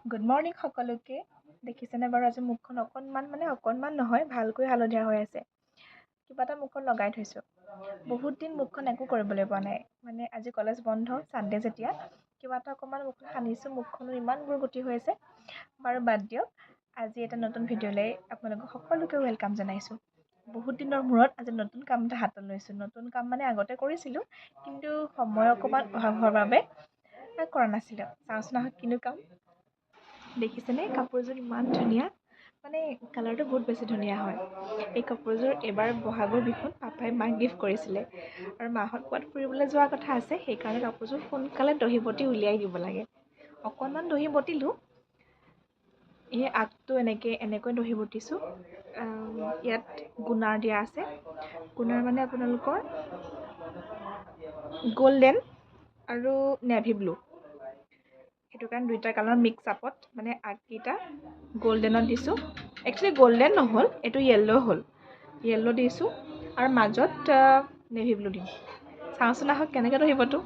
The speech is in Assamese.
গুড মৰ্ণিং সকলোকে। দেখিছেনে বাৰু আজি মুখখন অকণমান নহয় ভালকৈ হালধীয়া হৈ আছে। কিবা এটা মুখত লগাই থৈছোঁ। বহুত দিন মুখখন একো কৰিবলৈ পোৱা নাই। মানে আজি কলেজ বন্ধ, ছানডে যেতিয়া কিবা এটা অকণমান মুখত সানিছোঁ, মুখখনো ইমান গুৰগুটি হৈ আছে। বাৰু বাদ দিয়ক, আজি এটা নতুন ভিডিঅ'লৈ আপোনালোকক সকলোকে ৱেলকাম জনাইছোঁ। বহুত দিনৰ মূৰত আজি নতুন কাম এটা হাতত লৈছোঁ। নতুন কাম মানে আগতে কৰিছিলোঁ, কিন্তু সময় অকণমান অভাৱ হোৱাৰ বাবে কৰা নাছিলোঁ। চাওঁচোন আহক কিনো কাম। দেখিছেনে কাপোৰযোৰ ইমান ধুনীয়া, মানে কালাৰটো বহুত বেছি ধুনীয়া হয়। এই কাপোৰযোৰ এইবাৰ বহাগৰ বিহুত পাপাই মাক গিফ্ট কৰিছিলে, আৰু মাহঁত ক'ৰবাত ফুৰিবলৈ যোৱাৰ কথা আছে, সেইকাৰণে কাপোৰযোৰ সোনকালে দহি বটি উলিয়াই দিব লাগে। অকণমান দহি বটিলোঁ, এই আগটো এনেকৈ দহি বটিছোঁ। ইয়াত গুণাৰ দিয়া আছে। গুণাৰ মানে আপোনালোকৰ গল্ডেন আৰু নেভি ব্লু, সেইটো কাৰণে দুইটা কালাৰ মিক্স আপত, মানে আগকেইটা গল্ডেনত দিছোঁ। একচুৱেলি গল্ডেন নহ'ল, এইটো য়েল্ল' হ'ল। য়েল্ল' দিছোঁ আৰু মাজত নেভি ব্লু দিম। চাওঁচোন আহক কেনেকৈ দহি বটো।